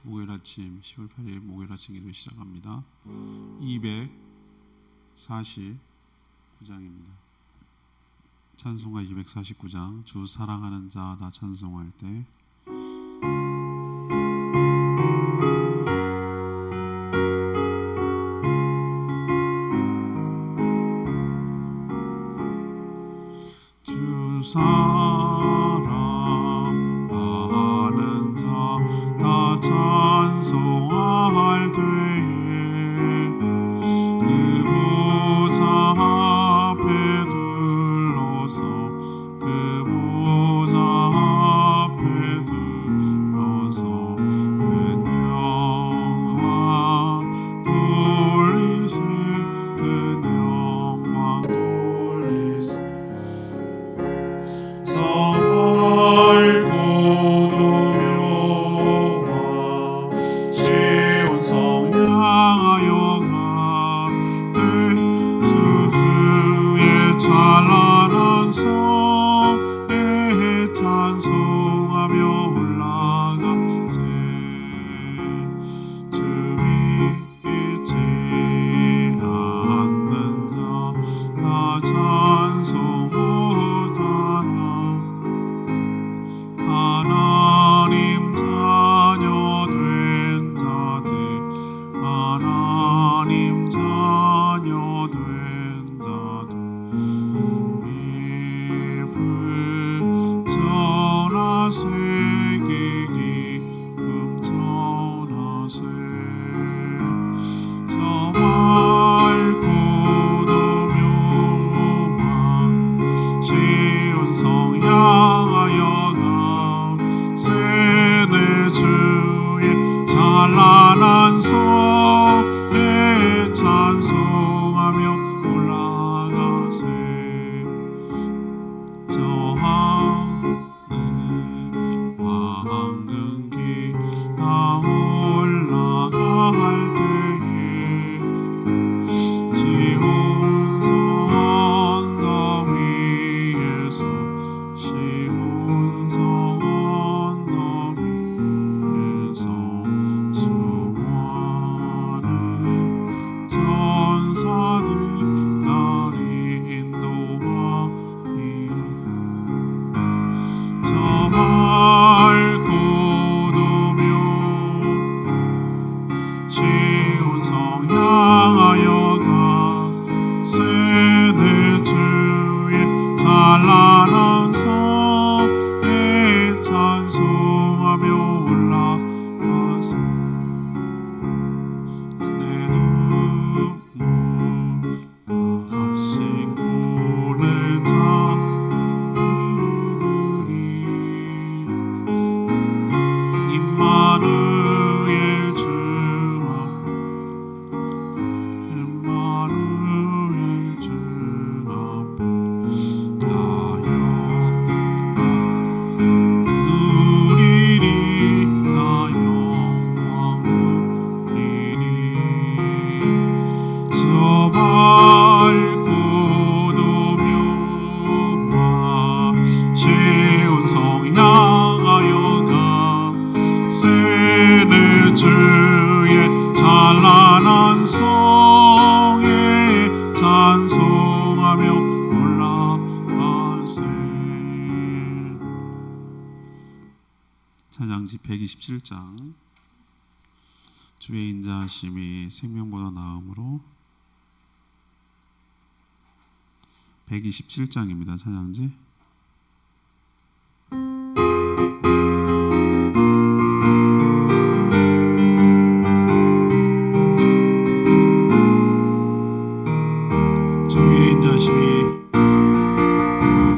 목요일 아침 10월 8일 목요일 아침 기도 시작합니다. 249장입니다. 찬송가 249장 주 사랑하는 자 다 찬송할 때 주 사랑하는 자 다 찬송할 때에 그 보좌 앞에 둘러서 그 보좌 앞에 둘러서 큰 영광 돌리세 큰 영광 돌리세 저 맑고도 묘한 시온 성 향하여 가되 주의 찬란한 성에 찬송하며 올라가세 주 믿지 않는 자 다 찬송 못하나 하나님 자녀 된 자들 하나님 자녀 된 자들 기쁨 전하세 기쁨 전하세 저 맑고도 묘한 시온 성 향하여 가세 내 주의 찬란한 성에 찬송하며 올라가세 저 하늘 황금 길 다 올라갈 때에 시온 성 언덕 위에서 시온 성 언덕 위에서 수많은 전사들 나를 인도하리라 저 맑고도 묘한 시온 성 향하여 가세 내 주의 찬란한 성에 찬송하며 올라가세 내 눈물 다시 오늘 잡으리니 임마누엘 주와 임마누엘 주 앞에 나여 누리리 나 영광 누리리 저 밝고도 묘한 시온 성 향하여 가세 내 주의 찬란한 성에 찬송하며 올라가세 찬양지 127장 주의 인자하심이 생명보다 나음으로 127장입니다. 찬양지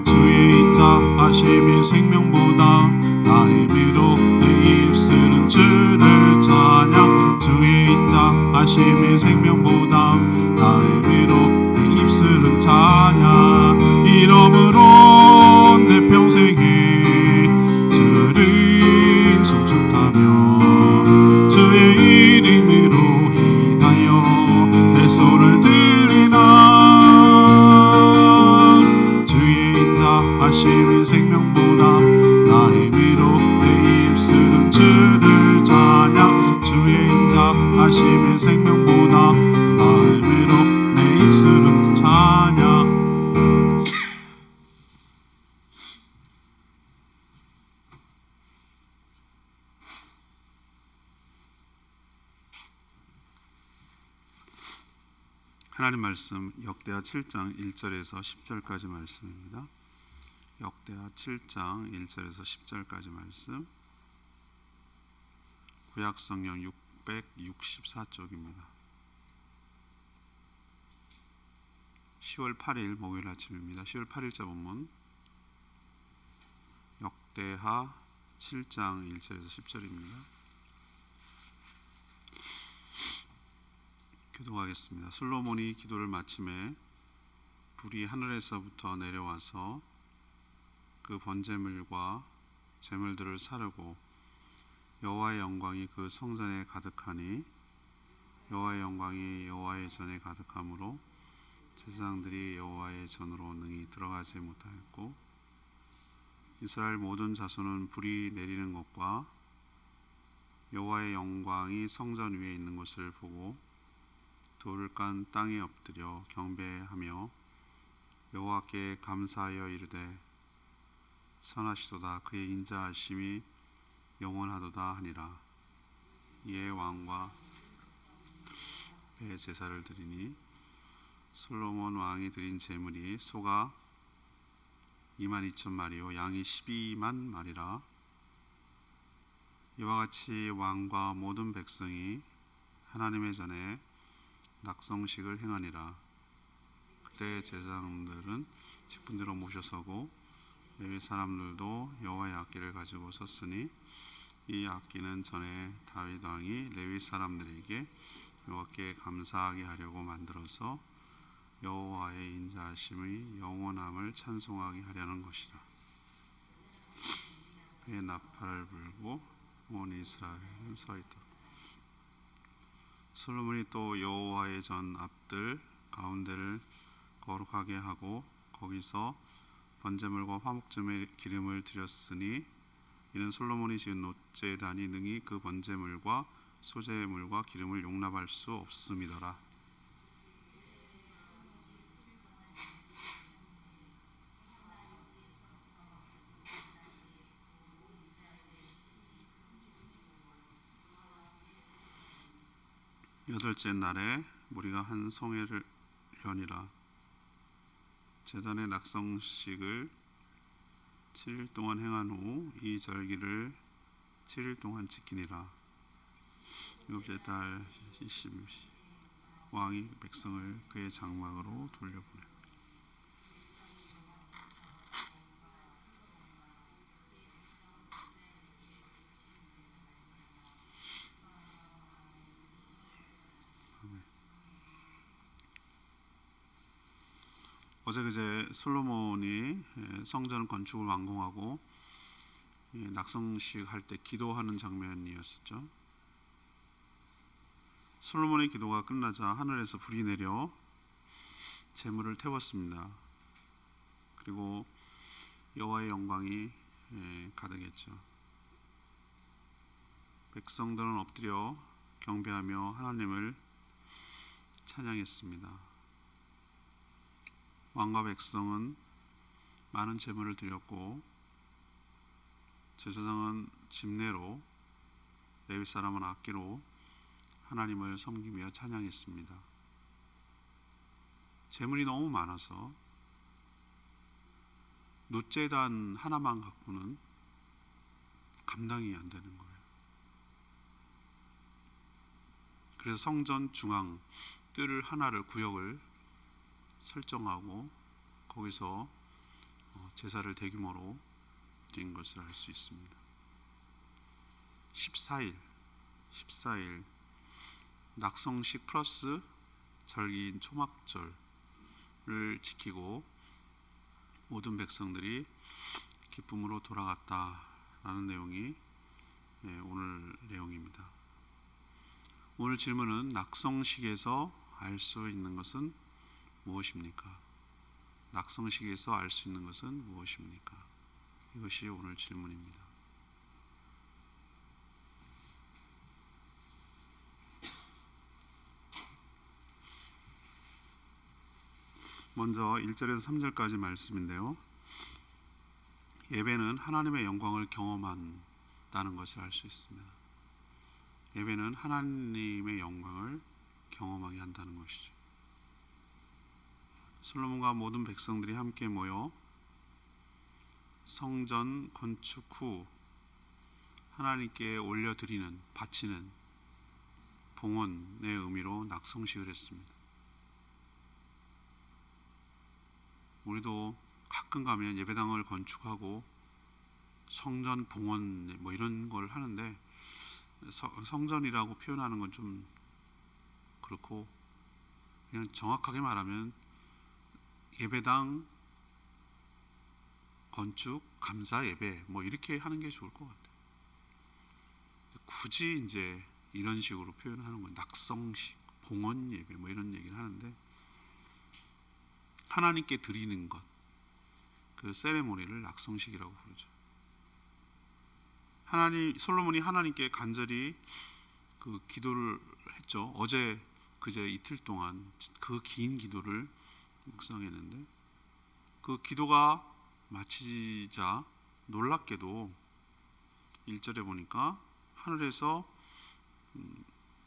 주의 인자하심이 생명보다 나음으로 내 입술은 주를 찬양 주의 인자하심이 생명보다 나음으로 내 입술은 찬양 이러므로 내 평생에 주를 송축하며 주의 이름으로 인하여 내 소를 들리나 주의 인자하심이 생명보다 나의 위로 내 입술은 주를 찬양 인자하심이 생명보다 나음으로 내 입술은 찬양. 하나님 말씀 역대하 7장 1절에서 10절까지 말씀입니다. 역대하 7장 1절에서 10절까지 말씀. 구약성경 664쪽입니다. 10월 8일 목요일 아침입니다. 10월 8일자 본문 역대하 7장 1절에서 10절입니다. 기도하겠습니다. 솔로몬이 기도를 마침에 불이 하늘에서부터 내려와서 그 번제물과 제물들을 사르고 여호와의 영광이 그 성전에 가득하니 여호와의 영광이 여호와의 전에 가득하므로 제사장들이 여호와의 전으로 능히 들어가지 못하였고 이스라엘 모든 자손은 불이 내리는 것과 여호와의 영광이 성전 위에 있는 것을 보고 돌을 깐 땅에 엎드려 경배하며 여호와께 감사하여 이르되 선하시도다 그의 인자하심이 영원하도다 하니라. 이에 왕과 배 제사를 드리니 솔로몬 왕이 드린 제물이 소가 22,000마리요 양이 12만 마리라. 이와 같이 왕과 모든 백성이 하나님의 전에 낙성식을 행하니라. 그때 제사장들은 직분대로 모셔서고 레위 사람들도 여호와의 악기를 가지고 섰으니 이 악기는 전에 다윗 왕이 레위 사람들에게 여호와께 감사하게 하려고 만들어서 여호와의 인자하심의 영원함을 찬송하게 하려는 것이라. 그의 나팔을 불고 온 이스라엘은 서 있다. 솔로몬이 또 여호와의 전 앞들 가운데를 거룩하게 하고 거기서 번제물과 화목제물의 기름을 드렸으니 이는 솔로몬이 지은 놋제단이 능히 그 번제물과 소제물과 기름을 용납할 수 없음이더라. 여덟째 날에 무리가 한 송해를 연이라. 제단의 낙성식을 7일 동안 행한 후 이 절기를 7일 동안 지키니라. 일곱째 달 20일 왕이 백성을 그의 장막으로 돌려보내. 어제 그제 솔로몬이 성전 건축을 완공하고 낙성식 할 때 기도하는 장면이었었죠. 솔로몬의 기도가 끝나자 하늘에서 불이 내려 제물을 태웠습니다. 그리고 여호와의 영광이 가득했죠. 백성들은 엎드려 경배하며 하나님을 찬양했습니다. 왕과 백성은 많은 제물을 드렸고 제사장은 집례로 레위 사람은 악기로 하나님을 섬기며 찬양했습니다. 제물이 너무 많아서 놋제단 하나만 갖고는 감당이 안 되는 거예요. 그래서 성전 중앙 뜰 하나를 구역을 설정하고 거기서 제사를 대규모로 드린 것을 알 수 있습니다. 14일 낙성식 플러스 절기인 초막절을 지키고 모든 백성들이 기쁨으로 돌아갔다라는 내용이 오늘 내용입니다. 오늘 질문은 낙성식에서 알 수 있는 것은 무엇입니까? 낙성식에서 알 수 있는 것은 무엇입니까? 이것이 오늘 질문입니다. 먼저 1절에서 3절까지 말씀인데요. 예배는 하나님의 영광을 경험한다는 것을 알 수 있습니다. 예배는 하나님의 영광을 경험하게 한다는 것이죠. 솔로몬과 모든 백성들이 함께 모여 성전 건축 후 하나님께 올려드리는, 바치는 봉헌의 의미로 낙성식을 했습니다. 우리도 가끔 가면 예배당을 건축하고 성전 봉헌 뭐 이런 걸 하는데, 성전이라고 표현하는 건 좀 그렇고, 그냥 정확하게 말하면 예배당 건축 감사 예배 뭐 이렇게 하는 게 좋을 것 같아요. 굳이 이제 이런 식으로 표현하는 건 낙성식, 봉헌 예배 뭐 이런 얘기를 하는데, 하나님께 드리는 것, 그 세레모니를 낙성식이라고 부르죠. 솔로몬이 하나님께 간절히 그 기도를 했죠. 어제 그제 이틀 동안 그 긴 기도를 묵상했는데, 그 기도가 마치자 놀랍게도 1절에 보니까 하늘에서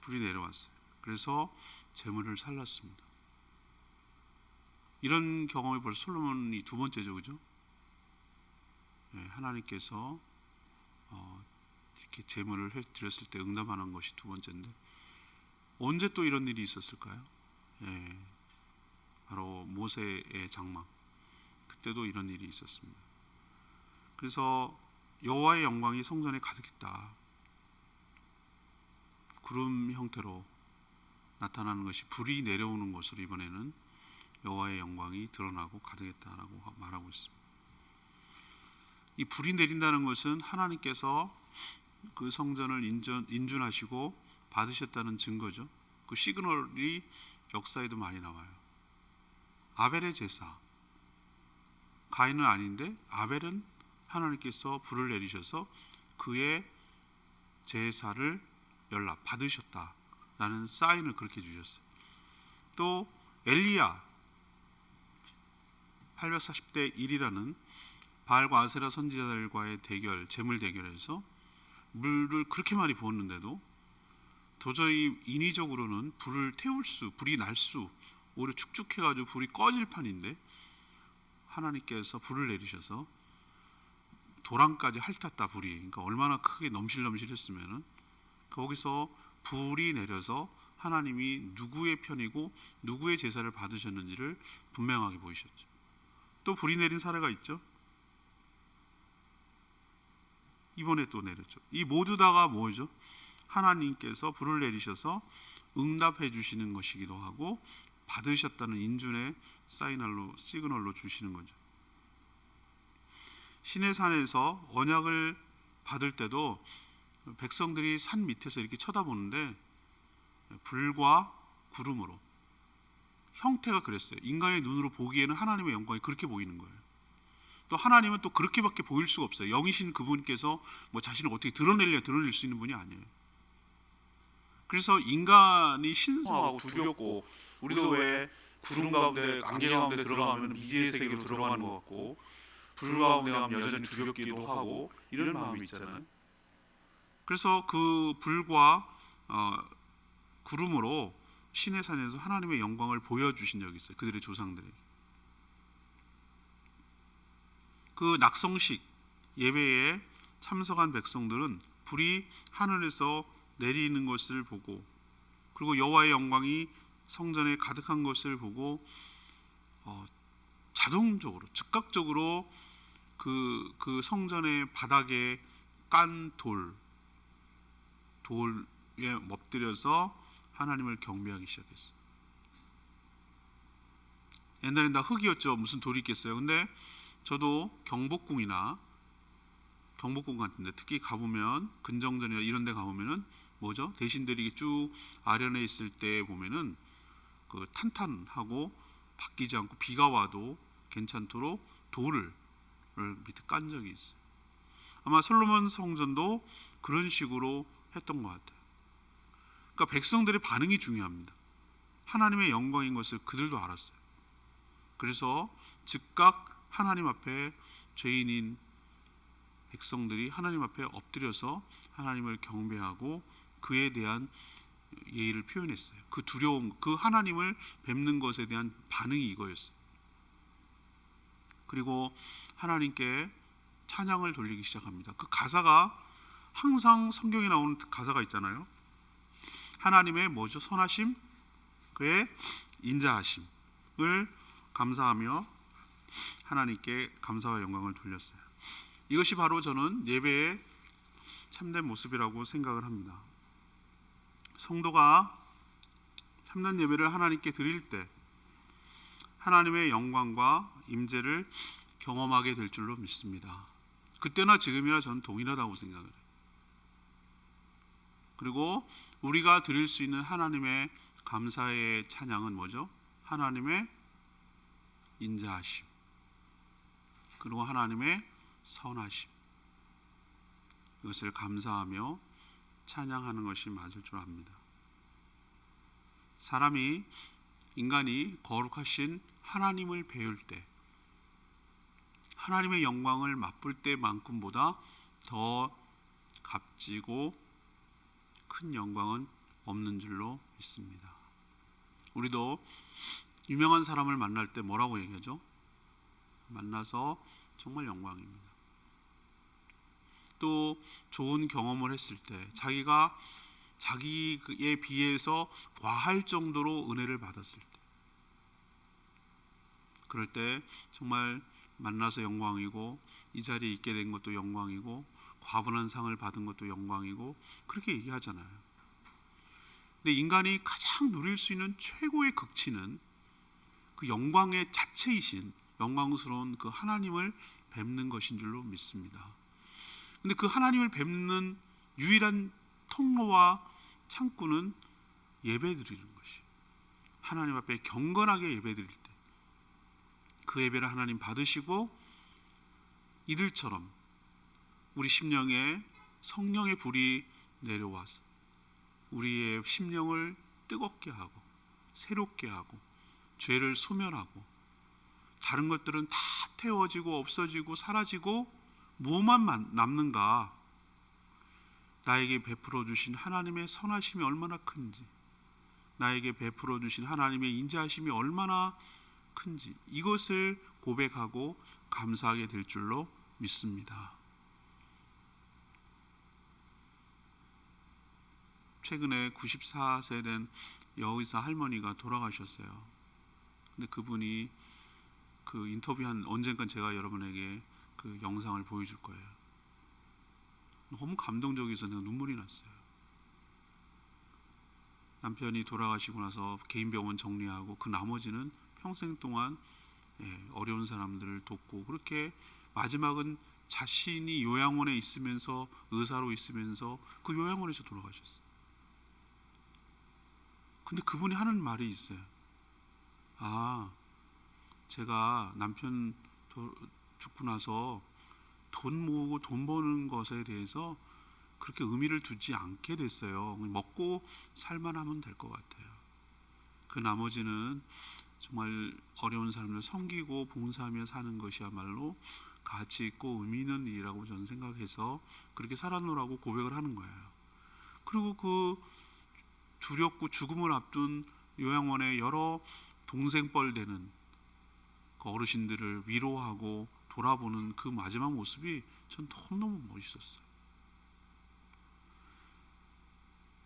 불이 내려왔어요. 그래서 재물을 살랐습니다. 이런 경험이 벌써 솔로몬이 두 번째죠, 그죠? 네, 하나님께서 이렇게 재물을 드렸을 때 응답하는 것이 두 번째인데, 언제 또 이런 일이 있었을까요? 네, 바로 모세의 장막, 그때도 이런 일이 있었습니다. 그래서 여호와의 영광이 성전에 가득했다. 구름 형태로 나타나는 것이 불이 내려오는 것으로 이번에는 여호와의 영광이 드러나고 가득했다라고 말하고 있습니다. 이 불이 내린다는 것은 하나님께서 그 성전을 인준하시고 받으셨다는 증거죠. 그 시그널이 역사에도 많이 나와요. 아벨의 제사, 가인은 아닌데 아벨은 하나님께서 불을 내리셔서 그의 제사를 연락 받으셨다라는 사인을 그렇게 주셨어요. 또 엘리야 840대 1이라는 바알과 아세라 선지자들과의 대결, 재물 대결에서 물을 그렇게 많이 부었는데도 도저히 인위적으로는 불이 날 수, 오히려 축축해가지고 불이 꺼질 판인데 하나님께서 불을 내리셔서 도랑까지 핥았다. 불이, 그러니까 얼마나 크게 넘실넘실했으면은, 거기서 불이 내려서 하나님이 누구의 편이고 누구의 제사를 받으셨는지를 분명하게 보이셨죠. 또 불이 내린 사례가 있죠. 이번에 또 내렸죠. 이 모두 다가 뭐죠? 하나님께서 불을 내리셔서 응답해 주시는 것이기도 하고 받으셨다는 인준의 시그널로 주시는 거죠. 시내산에서 언약을 받을 때도 백성들이 산 밑에서 이렇게 쳐다보는데 불과 구름으로, 형태가 그랬어요. 인간의 눈으로 보기에는 하나님의 영광이 그렇게 보이는 거예요. 또 하나님은 또 그렇게밖에 보일 수가 없어요. 영이신 그분께서 뭐 자신을 어떻게 드러낼 수 있는 분이 아니에요. 그래서 인간이 신성하고 두렵고, 우리도 왜 구름 가운데, 안개 가운데 들어가면 미지의 세계로 들어가는 것 같고, 불 가운데 가면 여전히 두렵기도 하고 이런 마음이 있잖아요. 그래서 그 불과 구름으로 시내산에서 하나님의 영광을 보여주신 적이 있어요. 그들의 조상들에게. 그 낙성식 예배에 참석한 백성들은 불이 하늘에서 내리는 것을 보고, 그리고 여호와의 영광이 성전에 가득한 것을 보고 자동적으로, 즉각적으로 그 성전의 바닥에 깐 돌에 엎드려서 하나님을 경배하기 시작했어요. 옛날엔 다 흙이었죠. 무슨 돌이 있겠어요. 근데 저도 경복궁 같은데 특히 가보면, 근정전이나 이런 데 가보면은 뭐죠? 대신들이 쭉 아련해 있을 때 보면은 그 탄탄하고 바뀌지 않고 비가 와도 괜찮도록 돌을 밑에 깐 적이 있어요. 아마 솔로몬 성전도 그런 식으로 했던 것 같아요. 그러니까 백성들의 반응이 중요합니다. 하나님의 영광인 것을 그들도 알았어요. 그래서 즉각 하나님 앞에 죄인인 백성들이 하나님 앞에 엎드려서 하나님을 경배하고 그에 대한 예의를 표현했어요. 그 두려움, 그 하나님을 뵙는 것에 대한 반응이 이거였어요. 그리고 하나님께 찬양을 돌리기 시작합니다. 그 가사가 항상 성경에 나오는 가사가 있잖아요. 하나님의 뭐죠? 선하심, 그의 인자하심을 감사하며 하나님께 감사와 영광을 돌렸어요. 이것이 바로 저는 예배의 참된 모습이라고 생각을 합니다. 성도가 참된 예배를 하나님께 드릴 때 하나님의 영광과 임재를 경험하게 될 줄로 믿습니다. 그때나 지금이나 저는 동일하다고 생각을 해요. 그리고 우리가 드릴 수 있는 하나님의 감사의 찬양은 뭐죠? 하나님의 인자하심, 그리고 하나님의 선하심, 이것을 감사하며 찬양하는 것이 맞을 줄 압니다. 인간이 거룩하신 하나님을 배울 때, 하나님의 영광을 맛볼 때만큼보다 더 값지고 큰 영광은 없는 줄로 믿습니다. 우리도 유명한 사람을 만날 때 뭐라고 얘기하죠? 만나서 정말 영광입니다. 또 좋은 경험을 했을 때, 자기가 자기에 비해서 과할 정도로 은혜를 받았을 때, 그럴 때 정말 만나서 영광이고, 이 자리에 있게 된 것도 영광이고, 과분한 상을 받은 것도 영광이고, 그렇게 얘기하잖아요. 근데 인간이 가장 누릴 수 있는 최고의 극치는 그 영광의 자체이신 영광스러운 그 하나님을 뵙는 것인 줄로 믿습니다. 근데 그 하나님을 뵙는 유일한 통로와 창구는 예배드리는 것이, 하나님 앞에 경건하게 예배드릴 때 그 예배를 하나님 받으시고, 이들처럼 우리 심령에 성령의 불이 내려와서 우리의 심령을 뜨겁게 하고 새롭게 하고 죄를 소멸하고, 다른 것들은 다 태워지고 없어지고 사라지고 무엇만 남는가? 나에게 베풀어 주신 하나님의 선하심이 얼마나 큰지, 나에게 베풀어 주신 하나님의 인자하심이 얼마나 큰지, 이것을 고백하고 감사하게 될 줄로 믿습니다. 최근에 94세 된 여의사 할머니가 돌아가셨어요. 근데 그분이 그 인터뷰한, 언젠간 제가 여러분에게 그 영상을 보여줄 거예요. 너무 감동적이어서 내가 눈물이 났어요. 남편이 돌아가시고 나서 개인 병원 정리하고 그 나머지는 평생 동안 어려운 사람들을 돕고, 그렇게 마지막은 자신이 요양원에 있으면서, 의사로 있으면서 그 요양원에서 돌아가셨어요. 근데 그분이 하는 말이 있어요. 제가 남편 죽고 나서 돈 모으고 돈 버는 것에 대해서 그렇게 의미를 두지 않게 됐어요. 먹고 살만 하면 될 것 같아요. 그 나머지는 정말 어려운 사람들 섬기고 봉사하며 사는 것이야말로 가치 있고 의미 있는 일이라고 저는 생각해서 그렇게 살아노라고 고백을 하는 거예요. 그리고 그 두렵고 죽음을 앞둔 요양원의 여러 동생뻘 되는 그 어르신들을 위로하고 돌아보는 그 마지막 모습이 전 너무너무 멋있었어요.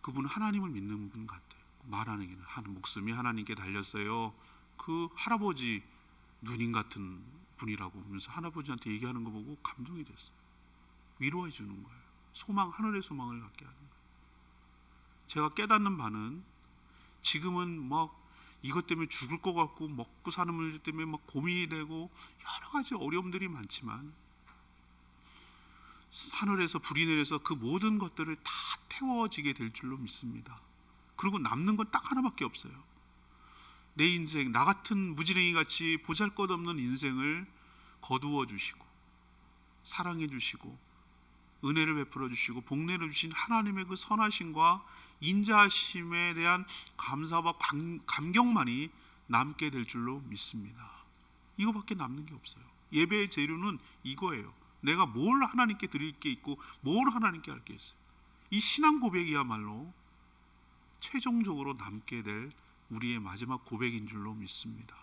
그분은 하나님을 믿는 분 같아요. 말하는 게 목숨이 하나님께 달렸어요. 그 할아버지 누님 같은 분이라고 하면서 할아버지한테 얘기하는 거 보고 감동이 됐어요. 위로해 주는 거예요. 소망, 하늘의 소망을 갖게 하는 거예요. 제가 깨닫는 바는, 지금은 막 이것 때문에 죽을 것 같고 먹고 사는 문제 때문에 막 고민이 되고 여러 가지 어려움들이 많지만, 하늘에서 불이 내려서 그 모든 것들을 다 태워지게 될 줄로 믿습니다. 그리고 남는 건 딱 하나밖에 없어요. 내 인생, 나 같은 무지랭이 같이 보잘것없는 인생을 거두어 주시고 사랑해 주시고 은혜를 베풀어 주시고 복 내려 주신 하나님의 그 선하심과 인자하심에 대한 감사와 감격만이 남게 될 줄로 믿습니다. 이거밖에 남는 게 없어요. 예배의 재료는 이거예요. 내가 뭘 하나님께 드릴 게 있고 뭘 하나님께 할 게 있어요. 이 신앙 고백이야말로 최종적으로 남게 될 우리의 마지막 고백인 줄로 믿습니다.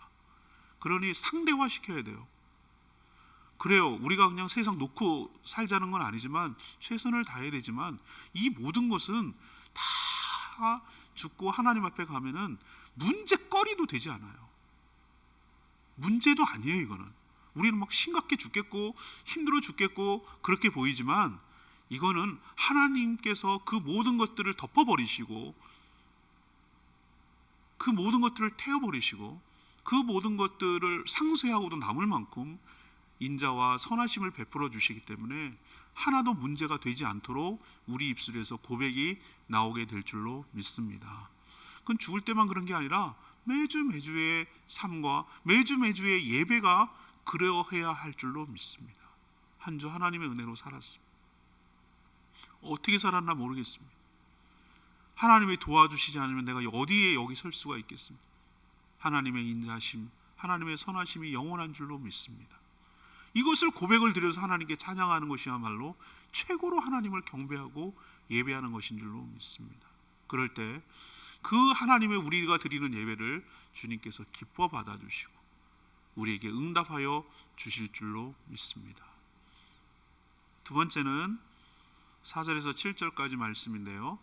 그러니 상대화시켜야 돼요. 그래요. 우리가 그냥 세상 놓고 살자는 건 아니지만 최선을 다해야 되지만 이 모든 것은 다 죽고 하나님 앞에 가면은 문제거리도 되지 않아요. 문제도 아니에요. 이거는 우리는 막 심각해 죽겠고 힘들어 죽겠고 그렇게 보이지만 이거는 하나님께서 그 모든 것들을 덮어버리시고 그 모든 것들을 태워버리시고 그 모든 것들을 상쇄하고도 남을 만큼 인자와 선하심을 베풀어 주시기 때문에 하나도 문제가 되지 않도록 우리 입술에서 고백이 나오게 될 줄로 믿습니다. 그건 죽을 때만 그런 게 아니라 매주의 삶과 매주의 예배가 그러해야 할 줄로 믿습니다. 한 주 하나님의 은혜로 살았습니다. 어떻게 살았나 모르겠습니다. 하나님이 도와주시지 않으면 내가 어디에 여기 설 수가 있겠습니까? 하나님의 인자심, 하나님의 선하심이 영원한 줄로 믿습니다. 이것을 고백을 드려서 하나님께 찬양하는 것이야말로 최고로 하나님을 경배하고 예배하는 것인 줄로 믿습니다. 그럴 때 그 하나님의 우리가 드리는 예배를 주님께서 기뻐 받아주시고 우리에게 응답하여 주실 줄로 믿습니다. 두 번째는 4절에서 7절까지 말씀인데요.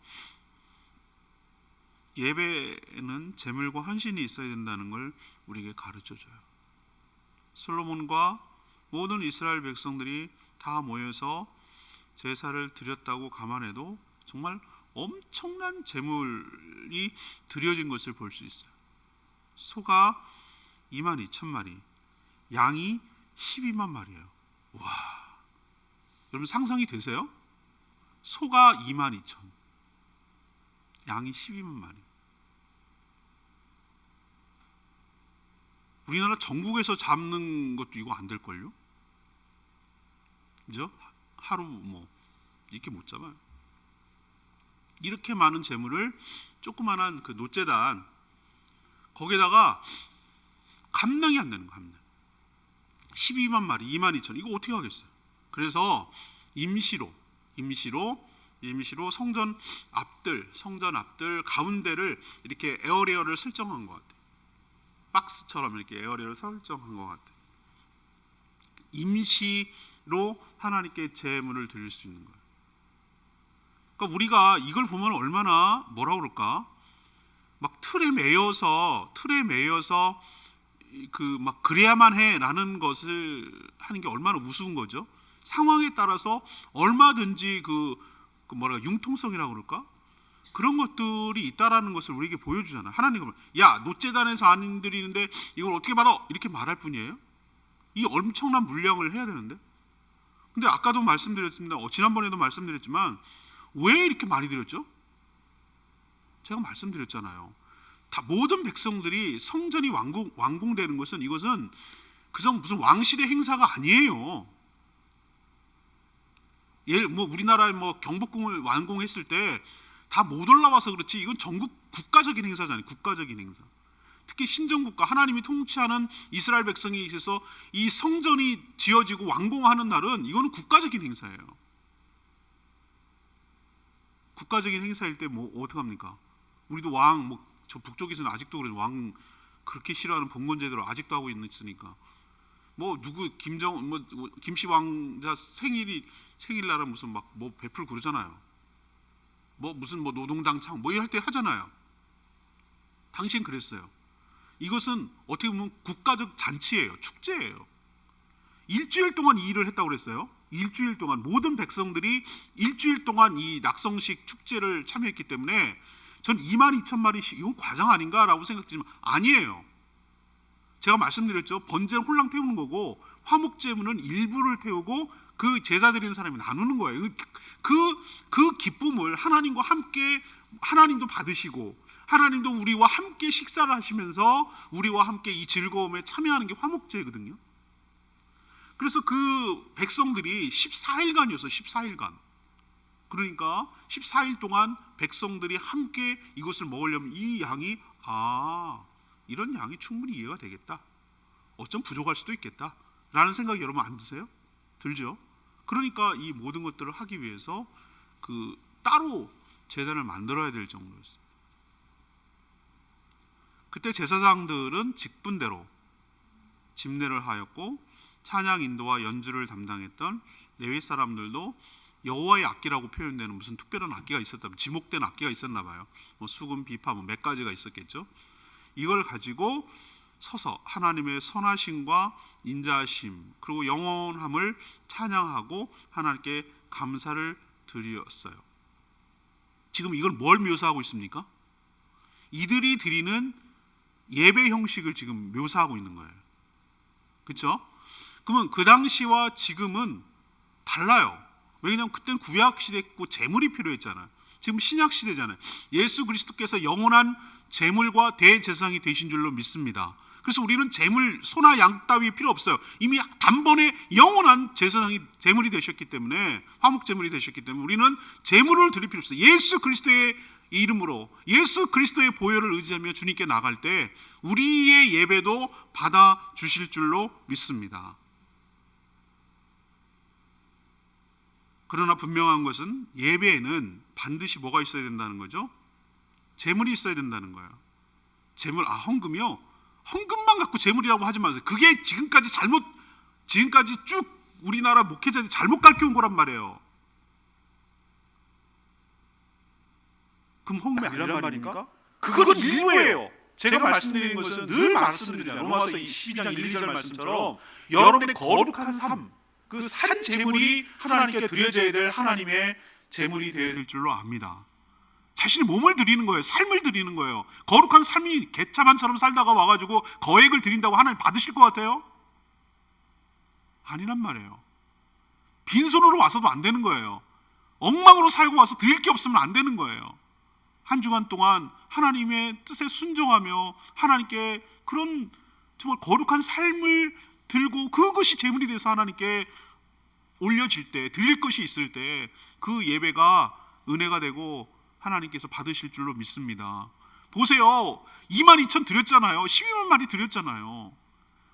예배에는 제물과 헌신이 있어야 된다는 걸 우리에게 가르쳐줘요. 솔로몬과 모든 이스라엘 백성들이 다 모여서 제사를 드렸다고 감안해도 정말 엄청난 제물이 드려진 것을 볼 수 있어요. 소가 22,000마리, 양이 12만 마리예요. 와, 여러분 상상이 되세요? 소가 22,000, 양이 12만 마리. 우리나라 전국에서 잡는 것도 이거 안 될걸요? 그죠? 하루 뭐 이렇게 못 잡아요. 이렇게 많은 재물을 조그만한 그 노제단 거기에다가 감당이 안 되는 거예요. 12만 마리, 22,000 이거 어떻게 하겠어요? 그래서 임시로 성전 앞들 가운데를 이렇게 에어리어를 설정한 것 같아요. 박스처럼 이렇게 에어리어를 설정한 것 같아요. 임시로 하나님께 제물을 드릴 수 있는 거예요. 그러니까 우리가 이걸 보면 얼마나 뭐라 그럴까? 막 틀에 매여서 그 막 그래야만 해라는 것을 하는 게 얼마나 우스운 거죠. 상황에 따라서 얼마든지 그 뭐라 융통성이라고 그럴까? 그런 것들이 있다라는 것을 우리에게 보여주잖아요. 하나님은 야, 노제단에서 안 드리는데 이걸 어떻게 받아? 이렇게 말할 뿐이에요. 이 엄청난 물량을 해야 되는데. 근데 아까도 말씀드렸습니다. 지난번에도 말씀드렸지만 왜 이렇게 많이 드렸죠? 제가 말씀드렸잖아요. 다 모든 백성들이 성전이 완공되는 것은 이것은 그냥 무슨 왕실의 행사가 아니에요. 뭐 우리나라 뭐 경복궁을 완공했을 때 다 못 올라와서 그렇지 이건 전국 국가적인 행사잖아요. 국가적인 행사. 특히 신정국가 하나님이 통치하는 이스라엘 백성이 있어서 이 성전이 지어지고 완공하는 날은 이거는 국가적인 행사예요. 국가적인 행사일 때 뭐 어떻게 합니까? 우리도 왕 뭐 저 북쪽에서는 아직도 그래서 왕 그렇게 싫어하는 봉건제도를 아직도 하고 있으니까 뭐 누구 김씨 왕자 생일날은 무슨 막 뭐 베풀 그러잖아요. 뭐 무슨 뭐 노동당 창 뭐 이럴 때 하잖아요. 당신 그랬어요. 이것은 어떻게 보면 국가적 잔치예요. 축제예요. 일주일 동안 이 일을 했다고 그랬어요. 일주일 동안 모든 백성들이 일주일 동안 이 낙성식 축제를 참여했기 때문에 전 22,000마리 이건 과장 아닌가라고 생각했지만 아니에요. 제가 말씀드렸죠. 번제 홀랑 태우는 거고 화목제물은 일부를 태우고 그 제사 드리는 사람이 나누는 거예요. 그 기쁨을 하나님과 함께 하나님도 받으시고 하나님도 우리와 함께 식사를 하시면서 우리와 함께 이 즐거움에 참여하는 게 화목제거든요. 그래서 그 백성들이 14일간이었어요. 14일간. 그러니까 14일 동안 백성들이 함께 이것을 먹으려면 이 양이 이런 양이 충분히 이해가 되겠다. 어쩜 부족할 수도 있겠다라는 생각이 여러분 안 드세요? 들죠? 그러니까 이 모든 것들을 하기 위해서 따로 제단을 만들어야 될 정도였어요. 그때 제사장들은 직분대로 집례를 하였고 찬양 인도와 연주를 담당했던 레위 사람들도 여호와의 악기라고 표현되는 무슨 특별한 악기가 있었다면 지목된 악기가 있었나 봐요. 수금, 비파 몇 가지가 있었겠죠. 이걸 가지고 서서 하나님의 선하심과 인자하심 그리고 영원함을 찬양하고 하나님께 감사를 드렸어요. 지금 이걸 뭘 묘사하고 있습니까? 이들이 드리는 예배 형식을 지금 묘사하고 있는 거예요. 그렇죠? 그러면 그 당시와 지금은 달라요. 왜냐하면 그때는 구약 시대고 제물이 필요했잖아요. 지금 신약 시대잖아요. 예수 그리스도께서 영원한 제물과 대제사장이 되신 줄로 믿습니다. 그래서 우리는 제물, 소나 양 따위 필요 없어요. 이미 단번에 영원한 제사장이 제물이 되셨기 때문에, 화목 제물이 되셨기 때문에 우리는 제물을 드릴 필요 없어요. 예수 그리스도의 이름으로 예수 그리스도의 보혈을 의지하며 주님께 나갈 때 우리의 예배도 받아 주실 줄로 믿습니다. 그러나 분명한 것은 예배에는 반드시 뭐가 있어야 된다는 거죠? 제물이 있어야 된다는 거예요. 제물, 헌금이요? 헌금만 갖고 제물이라고 하지 마세요. 그게 지금까지 쭉 우리나라 목회자들이 잘못 가르쳐온 거란 말이에요. 그럼 헌금이 아니란 말입니까? 그건 일부예요. 제가 말씀드리는 것은 늘 말씀드리잖아요. 로마서 12장 1, 2절 말씀처럼 여러분의 거룩한 삶, 그 산 제물이 하나님께 드려져야 될 하나님의 제물이 되어야 될 줄로 압니다. 자신의 몸을 드리는 거예요. 삶을 드리는 거예요. 거룩한 삶이 개차반처럼 살다가 와가지고 거액을 드린다고 하나님 받으실 것 같아요? 아니란 말이에요. 빈손으로 와서도 안 되는 거예요. 엉망으로 살고 와서 드릴 게 없으면 안 되는 거예요. 한 주간 동안 하나님의 뜻에 순종하며 하나님께 그런 정말 거룩한 삶을 들고 그것이 제물이 돼서 하나님께 올려질 때, 드릴 것이 있을 때 그 예배가 은혜가 되고 하나님께서 받으실 줄로 믿습니다. 보세요. 22,000 드렸잖아요. 12만 마리 드렸잖아요.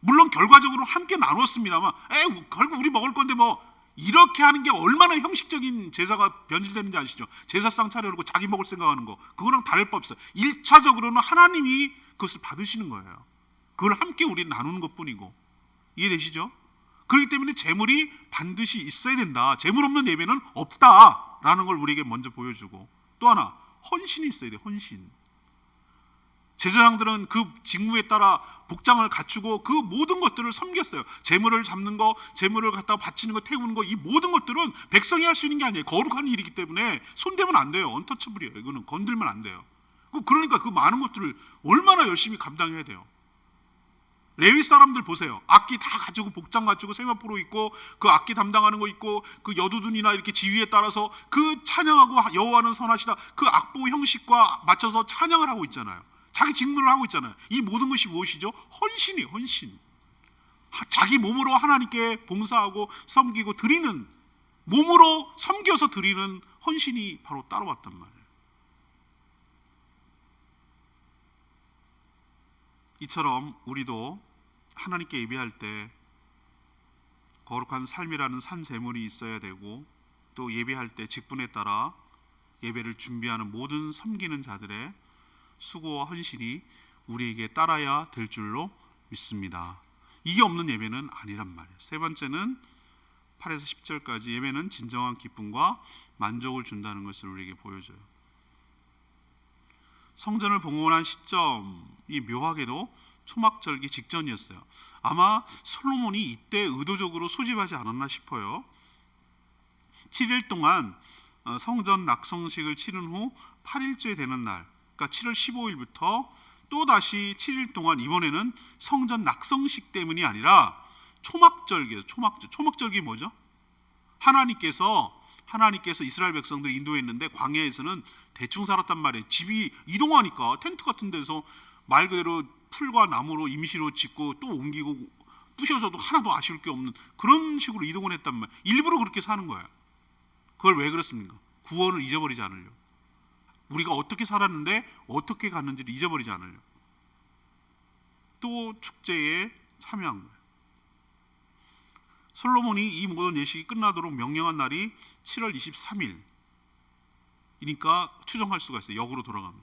물론 결과적으로 함께 나눴습니다만 결국 우리 먹을 건데 이렇게 하는 게 얼마나 형식적인 제사가 변질되는지 아시죠? 제사상 차려놓고 자기 먹을 생각하는 거, 그거랑 다를 바 없어요. 1차적으로는 하나님이 그것을 받으시는 거예요. 그걸 함께 우리는 나누는 것뿐이고. 이해되시죠? 그렇기 때문에 제물이 반드시 있어야 된다. 제물 없는 예배는 없다라는 걸 우리에게 먼저 보여주고, 또 하나 헌신이 있어야 돼요. 헌신. 제사장들은 그 직무에 따라 복장을 갖추고 그 모든 것들을 섬겼어요. 제물을 잡는 거, 제물을 갖다가 바치는 거, 태우는 거, 이 모든 것들은 백성이 할 수 있는 게 아니에요. 거룩한 일이기 때문에 손대면 안 돼요. 언터처블이에요. 이거는 건들면 안 돼요. 그러니까 그 많은 것들을 얼마나 열심히 감당해야 돼요. 레위 사람들 보세요. 악기 다 가지고 복장 가지고 세마포로 있고 그 악기 담당하는 거 있고 그 여두둔이나 이렇게 지휘에 따라서 그 찬양하고 여호와는 선하시다 그 악보 형식과 맞춰서 찬양을 하고 있잖아요. 자기 직무를 하고 있잖아요. 이 모든 것이 무엇이죠? 헌신이에요. 헌신. 자기 몸으로 하나님께 봉사하고 섬기고 드리는, 몸으로 섬겨서 드리는 헌신이 바로 따라왔단 말이에요. 이처럼 우리도 하나님께 예배할 때 거룩한 삶이라는 산 제물이 있어야 되고, 또 예배할 때 직분에 따라 예배를 준비하는 모든 섬기는 자들의 수고와 헌신이 우리에게 따라야 될 줄로 믿습니다. 이게 없는 예배는 아니란 말이에요. 세 번째는 8에서 10절까지 예배는 진정한 기쁨과 만족을 준다는 것을 우리에게 보여줘요. 성전을 봉헌한 시점이 묘하게도 초막절기 직전이었어요. 아마 솔로몬이 이때 의도적으로 소집하지 않았나 싶어요. 7일 동안 성전 낙성식을 치른 후 8일째 되는 날, 그러니까 7월 15일부터 또 다시 7일 동안, 이번에는 성전 낙성식 때문이 아니라 초막절기예요. 초막절기 뭐죠? 하나님께서 이스라엘 백성들 인도했는데 광야에서는 대충 살았단 말이에요. 집이 이동하니까 텐트 같은 데서 말 그대로 풀과 나무로 임시로 짓고 또 옮기고 부셔져도 하나도 아쉬울 게 없는 그런 식으로 이동을 했단 말이에요. 일부러 그렇게 사는 거예요. 그걸 왜 그렇습니까? 구원을 잊어버리지 않으려. 우리가 어떻게 살았는데 어떻게 갔는지를 잊어버리지 않으려. 또 축제에 참여한 거예요. 솔로몬이 이 모든 예식이 끝나도록 명령한 날이 7월 23일이니까 추정할 수가 있어요. 역으로 돌아가면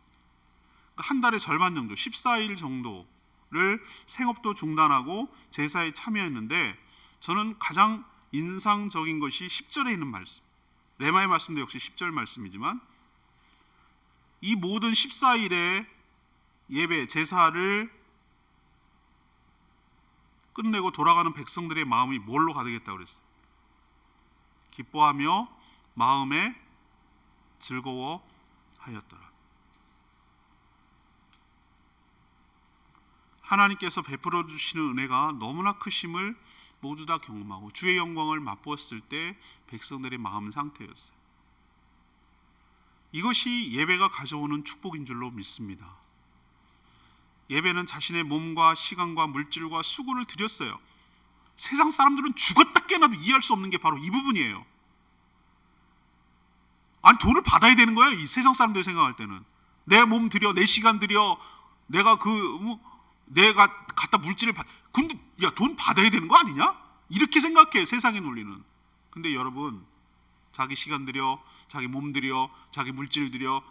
그러니까 한 달의 절반 정도, 14일 정도를 생업도 중단하고 제사에 참여했는데, 저는 가장 인상적인 것이 10절에 있는 말씀, 레마의 말씀도 역시 10절 말씀이지만, 이 모든 14일의 예배, 제사를 끝내고 돌아가는 백성들의 마음이 뭘로 가득했다고 그랬어요? 기뻐하며 마음에 즐거워하였더라. 하나님께서 베풀어 주시는 은혜가 너무나 크심을 모두 다 경험하고 주의 영광을 맛보았을 때 백성들의 마음 상태였어요. 이것이 예배가 가져오는 축복인 줄로 믿습니다. 예배는 자신의 몸과 시간과 물질과 수고를 드렸어요. 세상 사람들은 죽었다 깨어나도 이해할 수 없는 게 바로 이 부분이에요. 아니, 돈을 받아야 되는 거예요. 이 세상 사람들이 생각할 때는 내 몸 들여, 내 시간 들여, 내가 내가 갖다 물질을 근데 야, 돈 받아야 되는 거 아니냐? 이렇게 생각해, 세상의 논리는. 근데 여러분, 자기 시간 들여, 자기 몸 들여, 자기 물질 들여,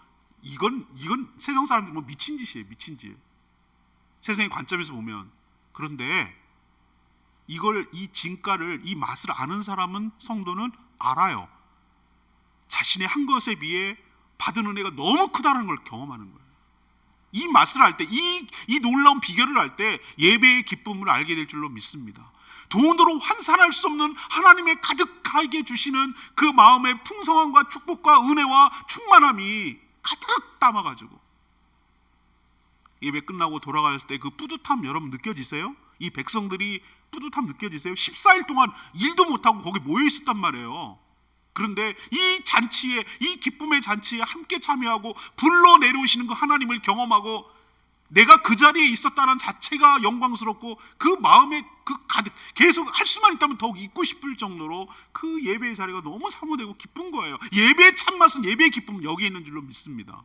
이건 세상 사람들 뭐 미친 짓이에요. 미친 짓. 세상의 관점에서 보면. 그런데 이 진가를, 이 맛을 아는 사람은, 성도는 알아요. 자신의 한 것에 비해 받은 은혜가 너무 크다는 걸 경험하는 거예요. 이 맛을 알 때, 이 놀라운 비결을 알 때 예배의 기쁨을 알게 될 줄로 믿습니다. 돈으로 환산할 수 없는 하나님의 가득하게 주시는 그 마음의 풍성함과 축복과 은혜와 충만함이 가득 담아가지고 예배 끝나고 돌아갈 때 그 뿌듯함 여러분 느껴지세요? 이 백성들이 뿌듯함 느껴지세요? 14일 동안 일도 못하고 거기 모여 있었단 말이에요. 그런데 이 잔치에, 이 기쁨의 잔치에 함께 참여하고 불러 내려오시는 그 하나님을 경험하고 내가 그 자리에 있었다는 자체가 영광스럽고 그 마음에 가득 계속 할 수만 있다면 더욱 있고 싶을 정도로 그 예배의 자리가 너무 사모되고 기쁜 거예요. 예배의 참맛은, 예배의 기쁨은 여기에 있는 줄로 믿습니다.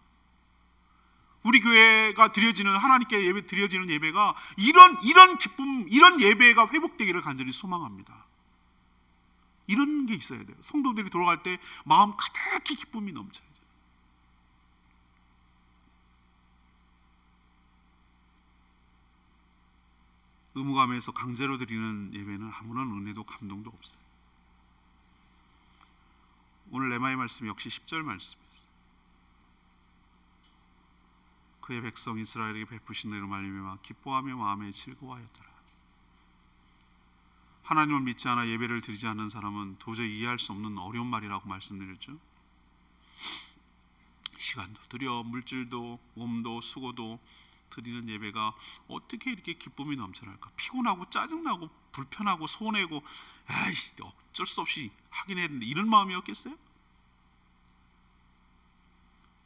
우리 교회가 드려지는, 하나님께 드려지는 예배가 이런 기쁨, 이런 예배가 회복되기를 간절히 소망합니다. 이런 게 있어야 돼요. 성도들이 돌아갈 때 마음 가득히 기쁨이 넘쳐야 돼요. 의무감에서 강제로 드리는 예배는 아무런 은혜도 감동도 없어요. 오늘 레마의 말씀 역시 10절 말씀이에요. 그의 백성 이스라엘에게 베푸신 은혜로 말미암아 기뻐하며 마음에 즐거워하였더라. 하나님을 믿지 않아 예배를 드리지 않는 사람은 도저히 이해할 수 없는 어려운 말이라고 말씀드렸죠. 시간도 들여, 물질도, 몸도, 수고도 드리는 예배가 어떻게 이렇게 기쁨이 넘쳐날까? 피곤하고 짜증나고 불편하고 손해고 어쩔 수 없이 하긴 했는데 이런 마음이었겠어요?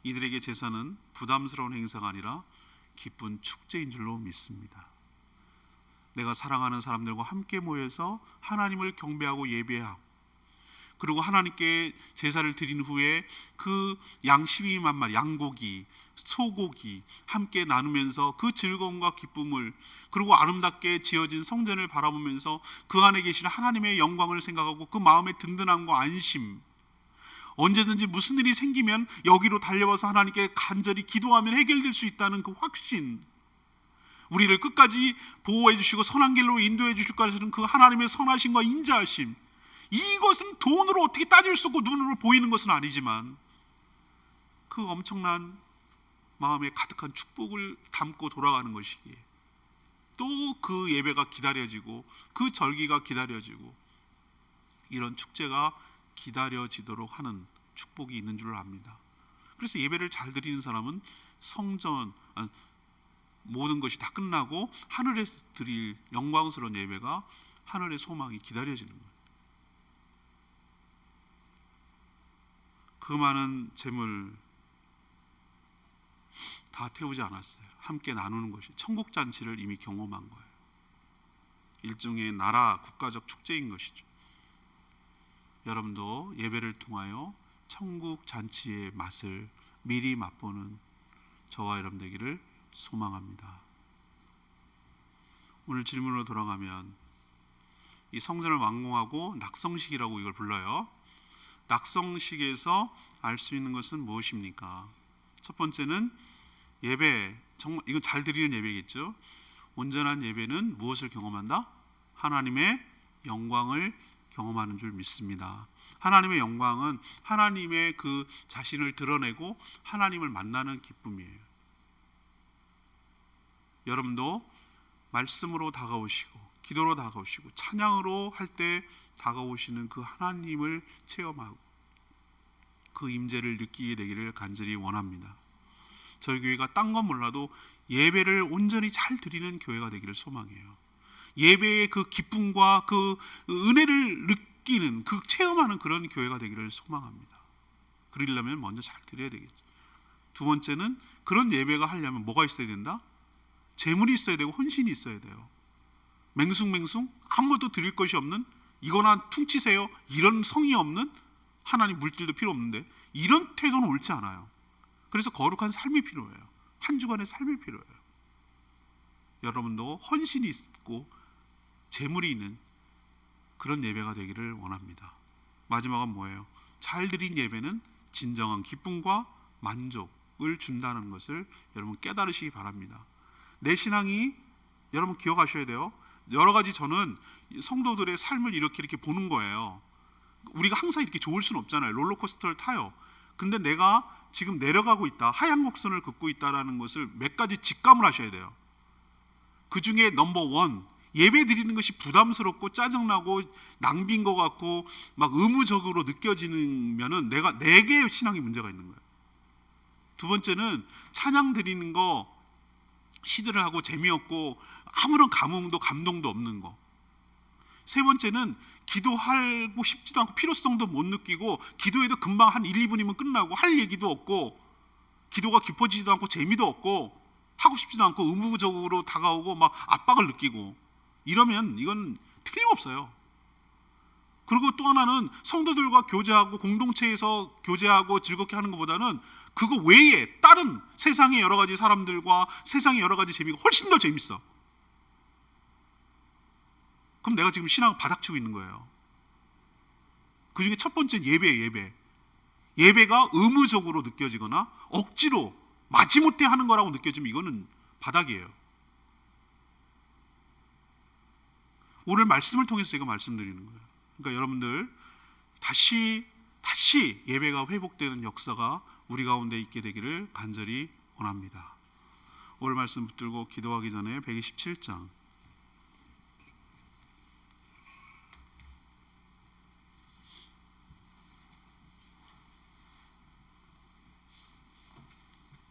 이들에게 제사는 부담스러운 행사가 아니라 기쁜 축제인 줄로 믿습니다. 내가 사랑하는 사람들과 함께 모여서 하나님을 경배하고 예배하고, 그리고 하나님께 제사를 드린 후에 그 양 12만 마리, 양고기, 소고기 함께 나누면서 그 즐거움과 기쁨을, 그리고 아름답게 지어진 성전을 바라보면서 그 안에 계신 하나님의 영광을 생각하고 그 마음의 든든함과 안심, 언제든지 무슨 일이 생기면 여기로 달려와서 하나님께 간절히 기도하면 해결될 수 있다는 그 확신, 우리를 끝까지 보호해 주시고 선한 길로 인도해 주실 것이라는 그 하나님의 선하심과 인자하심, 이것은 돈으로 어떻게 따질 수 없고 눈으로 보이는 것은 아니지만 그 엄청난 마음에 가득한 축복을 담고 돌아가는 것이기에 또 그 예배가 기다려지고 그 절기가 기다려지고 이런 축제가 기다려지도록 하는 축복이 있는 줄 압니다. 그래서 예배를 잘 드리는 사람은 성전, 모든 것이 다 끝나고 하늘에서 드릴 영광스러운 예배가, 하늘의 소망이 기다려지는 거예요. 그 많은 재물 다 태우지 않았어요. 함께 나누는 것이 천국 잔치를 이미 경험한 거예요. 일종의 나라 국가적 축제인 것이죠. 여러분도 예배를 통하여 천국 잔치의 맛을 미리 맛보는 저와 여러분 되기를 소망합니다. 오늘 질문으로 돌아가면 이 성전을 완공하고 낙성식이라고 이걸 불러요. 낙성식에서 알 수 있는 것은 무엇입니까? 첫 번째는 예배, 정말 이건 잘 드리는 예배겠죠. 온전한 예배는 무엇을 경험한다? 하나님의 영광을 경험하는 줄 믿습니다. 하나님의 영광은 하나님의 그 자신을 드러내고 하나님을 만나는 기쁨이에요. 여러분도 말씀으로 다가오시고 기도로 다가오시고 찬양으로 할 때 다가오시는 그 하나님을 체험하고 그 임재를 느끼게 되기를 간절히 원합니다. 저희 교회가 딴 건 몰라도 예배를 온전히 잘 드리는 교회가 되기를 소망해요. 예배의 그 기쁨과 그 은혜를 느끼는, 그 체험하는 그런 교회가 되기를 소망합니다. 그러려면 먼저 잘 드려야 되겠죠. 두 번째는 그런 예배가 하려면 뭐가 있어야 된다? 재물이 있어야 되고 헌신이 있어야 돼요. 맹숭맹숭 아무것도 드릴 것이 없는, 이거나 퉁치세요 이런 성의 없는, 하나님 물질도 필요 없는데 이런 태도는 옳지 않아요. 그래서 거룩한 삶이 필요해요. 한 주간의 삶이 필요해요. 여러분도 헌신이 있고 재물이 있는 그런 예배가 되기를 원합니다. 마지막은 뭐예요? 잘 드린 예배는 진정한 기쁨과 만족을 준다는 것을 여러분 깨달으시기 바랍니다. 내 신앙이 여러분 기억하셔야 돼요. 여러 가지 저는 성도들의 삶을 이렇게 보는 거예요. 우리가 항상 이렇게 좋을 수는 없잖아요. 롤러코스터를 타요. 근데 내가 지금 내려가고 있다, 하얀 곡선을 긋고 있다라는 것을 몇 가지 직감을 하셔야 돼요. 그 중에 넘버 원, 예배 드리는 것이 부담스럽고 짜증나고 낭비인 것 같고 막 의무적으로 느껴지면은 내게 신앙에 문제가 있는 거예요. 두 번째는 찬양 드리는 거 시들을 하고 재미없고 아무런 감흥도 감동도 없는 거. 세 번째는 기도하고 싶지도 않고 필요성도 못 느끼고 기도해도 금방 한 1, 2분이면 끝나고 할 얘기도 없고 기도가 깊어지지도 않고 재미도 없고 하고 싶지도 않고 의무적으로 다가오고 막 압박을 느끼고 이러면 이건 틀림없어요. 그리고 또 하나는 성도들과 교제하고 공동체에서 교제하고 즐겁게 하는 것보다는 그거 외에 다른 세상의 여러 가지 사람들과 세상의 여러 가지 재미가 훨씬 더 재밌어. 그럼 내가 지금 신앙을 바닥치고 있는 거예요. 그 중에 첫 번째는 예배예요. 예배가 의무적으로 느껴지거나 억지로 마지못해 하는 거라고 느껴지면 이거는 바닥이에요. 오늘 말씀을 통해서 제가 말씀드리는 거예요. 그러니까 여러분들 다시 예배가 회복되는 역사가 우리 가운데 있게 되기를 간절히 원합니다. 오늘 말씀 붙들고 기도하기 전에 127장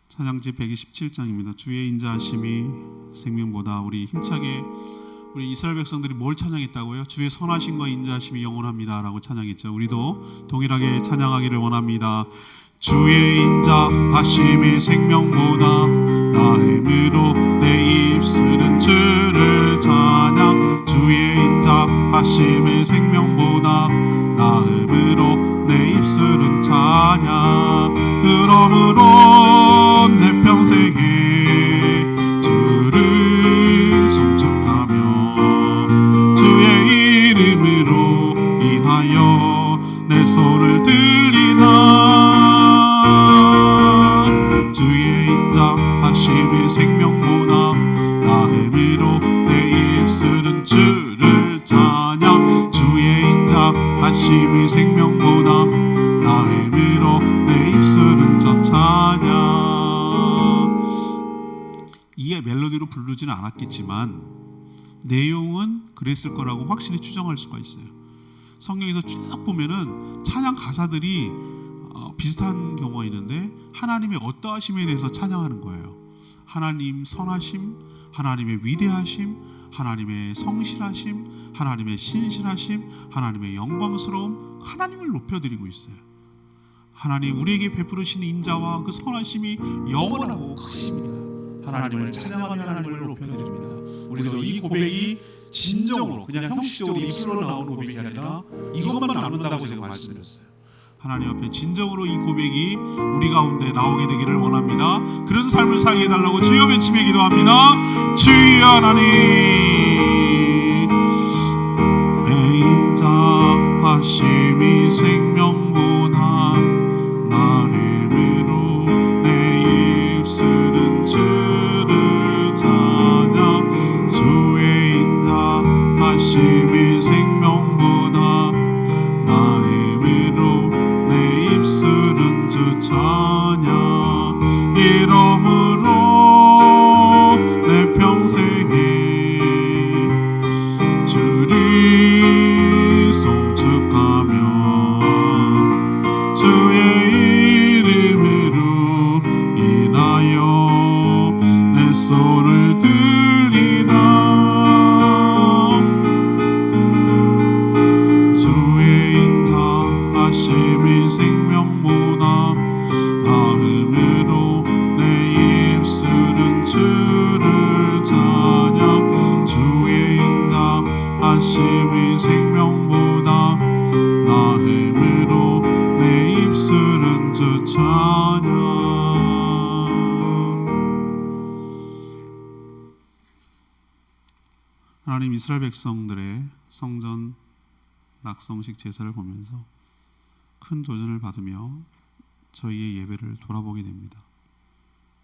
찬양지 127장입니다. 주의 인자하심이 생명보다. 우리 힘차게 우리 이스라엘 백성들이 뭘 찬양했다고요? 주의 선하심과 인자하심이 영원합니다 라고 찬양했죠. 우리도 동일하게 찬양하기를 원합니다. 주의 인자하심이 생명보다 나음으로 내 입술은 주를 찬양. 주의 인자하심이 생명보다 나음으로 내 입술은 찬양. 그러므로 내 평생에 주를 송축하며 주의 이름으로 인하여 내 손을 들리나. 주의 인자하심이 생명보다 나음으로 내 입술은 주를 찬양. 주의 인자하심이 생명보다 나음으로 내 입술은 저 찬양. 이게 멜로디로 부르지는 않았겠지만 내용은 그랬을 거라고 확실히 추정할 수가 있어요. 성경에서 쭉 보면은 찬양 가사들이 비슷한 경우가 있는데 하나님의 어떠하심에 대해서 찬양하는 거예요. 하나님 선하심, 하나님의 위대하심, 하나님의 성실하심, 하나님의 신실하심, 하나님의 영광스러움, 하나님을 높여드리고 있어요. 하나님 우리에게 베푸르신 인자와 그 선하심이 영원하고 크십니다. 하나님을 찬양하며 하나님을 높여드립니다. 우리도 이 고백이 진정으로 그냥 형식적으로 입술로 나오는 고백이 아니라 이것만 나눈다고 제가 말씀드렸어요. 하나님 앞에 진정으로 이 고백이 우리 가운데 나오게 되기를 원합니다. 그런 삶을 살게 해달라고 주여 외치며 기도합니다. 주여 하나님 인자하심이 생명보다 나음으로 내 입술은 주를 찬양. 주의 인자하심이 생명보다 나음으로 내 입술은 주 찬양. 이러므로 내 평생에 주를 송축하며 주의 이름으로 인하여 내 손을 들리라. 주의 인자하심이 생명보다 나음으로 내 입술은 주를 찬양. 주의 인자하심이 생명보다 나음으로 내 입술은 주 찬양. 하나님, 이스라엘 백성들의 성전 낙성식 제사를 보면서 큰 도전을 받으며 저희의 예배를 돌아보게 됩니다.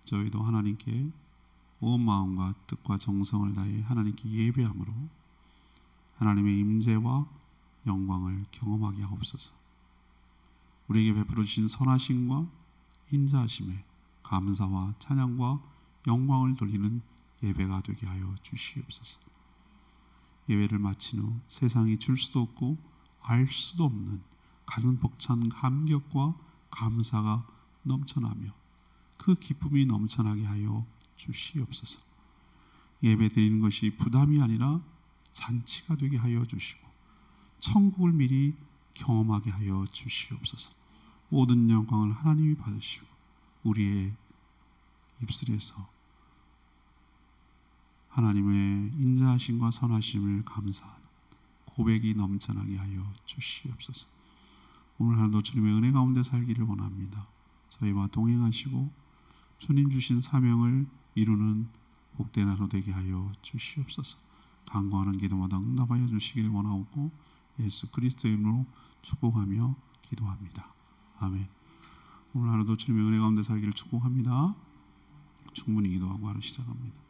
저희도 하나님께 온 마음과 뜻과 정성을 다해 하나님께 예배함으로 하나님의 임재와 영광을 경험하게 하옵소서. 우리에게 베풀어 주신 선하심과 인자하심에 감사와 찬양과 영광을 돌리는 예배가 되게 하여 주시옵소서. 예배를 마친 후 세상이 줄 수도 없고 알 수도 없는 가슴 벅찬 감격과 감사가 넘쳐나며 그 기쁨이 넘쳐나게 하여 주시옵소서. 예배 드리는 것이 부담이 아니라 잔치가 되게 하여 주시고 천국을 미리 경험하게 하여 주시옵소서. 모든 영광을 하나님이 받으시고 우리의 입술에서 하나님의 인자하심과 선하심을 감사하는 고백이 넘쳐나게 하여 주시옵소서. 오늘 하루도 주님의 은혜 가운데 살기를 원합니다. 저희와 동행하시고 주님 주신 사명을 이루는 복된 하루 되게 하여 주시옵소서. 간구하는 기도마다 응답하여 주시길 원하옵고 예수 그리스도의 이름으로 축복하며 기도합니다. 아멘. 오늘 하루도 주님의 은혜 가운데 살기를 축복합니다. 충분히 기도하고 하루 시작합니다.